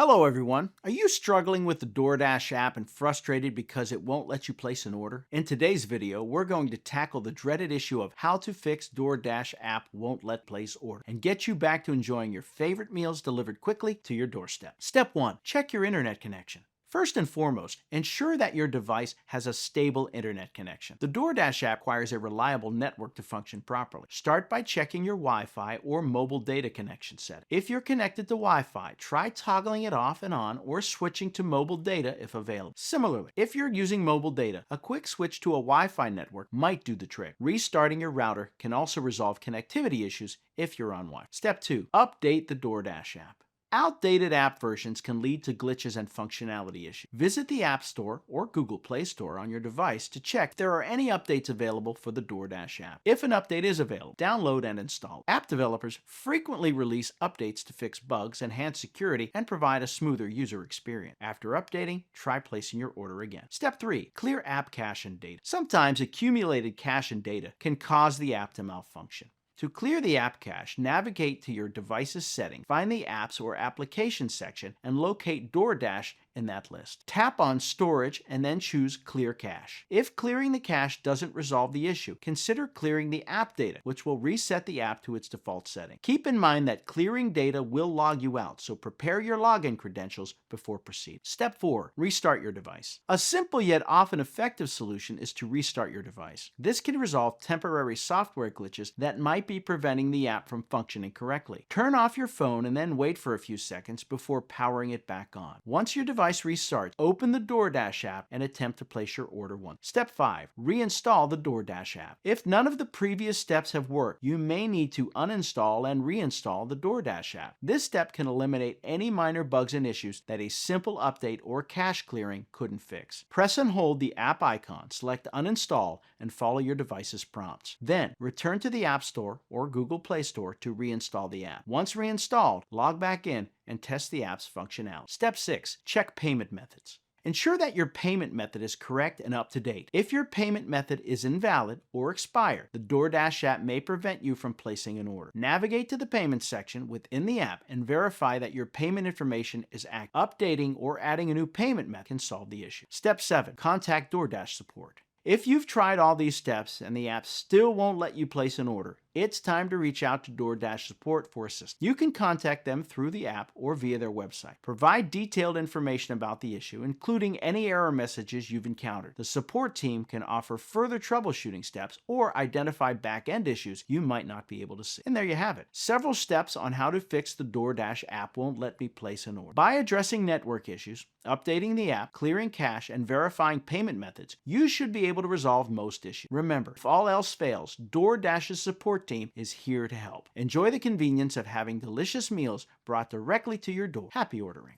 Hello everyone. Are you struggling with the DoorDash app and frustrated because it won't let you place an order? In today's video, we're going to tackle the dreaded issue of how to fix DoorDash app won't let place order and get you back to enjoying your favorite meals delivered quickly to your doorstep. Step 1. Check your internet connection. First and foremost, ensure that your device has a stable internet connection. The DoorDash app requires a reliable network to function properly. Start by checking your Wi-Fi or mobile data connection setting. If you're connected to Wi-Fi, try toggling it off and on or switching to mobile data if available. Similarly, if you're using mobile data, a quick switch to a Wi-Fi network might do the trick. Restarting your router can also resolve connectivity issues if you're on Wi-Fi. Step 2. Update the DoorDash app. Outdated app versions can lead to glitches and functionality issues. Visit the App Store or Google Play Store on your device to check if there are any updates available for the DoorDash app. If an update is available, download and install. App developers frequently release updates to fix bugs, enhance security, and provide a smoother user experience. After updating, try placing your order again. Step 3. Clear app cache and data. Sometimes accumulated cache and data can cause the app to malfunction. To clear the app cache, navigate to your device's settings, find the Apps or Applications section, and locate DoorDash in that list. Tap on Storage and then choose Clear Cache. If clearing the cache doesn't resolve the issue, consider clearing the app data, which will reset the app to its default setting. Keep in mind that clearing data will log you out, so prepare your login credentials before proceeding. Step 4. Restart your device. A simple yet often effective solution is to restart your device. This can resolve temporary software glitches that might be preventing the app from functioning correctly. Turn off your phone and then wait for a few seconds before powering it back on. Once your device restarts, open the DoorDash app and attempt to place your order once. Step 5. Reinstall the DoorDash app. If none of the previous steps have worked, you may need to uninstall and reinstall the DoorDash app. This step can eliminate any minor bugs and issues that a simple update or cache clearing couldn't fix. Press and hold the app icon, select uninstall, and follow your device's prompts. Then, return to the App Store or Google Play Store to reinstall the app. Once reinstalled, log back in and test the app's functionality. Step 6. Check payment methods. Ensure that your payment method is correct and up to date. If your payment method is invalid or expired, the DoorDash app may prevent you from placing an order. Navigate to the payment section within the app and verify that your payment information is accurate. Updating or adding a new payment method can solve the issue. Step 7. Contact DoorDash support. If you've tried all these steps and the app still won't let you place an order, it's time to reach out to DoorDash support for assistance. You can contact them through the app or via their website. Provide detailed information about the issue, including any error messages you've encountered. The support team can offer further troubleshooting steps or identify back-end issues you might not be able to see. And there you have it. Several steps on how to fix the DoorDash app won't let me place an order. By addressing network issues, updating the app, clearing cache, and verifying payment methods, you should be able to resolve most issues. Remember, if all else fails, DoorDash's support team is here to help. Enjoy the convenience of having delicious meals brought directly to your door. Happy ordering.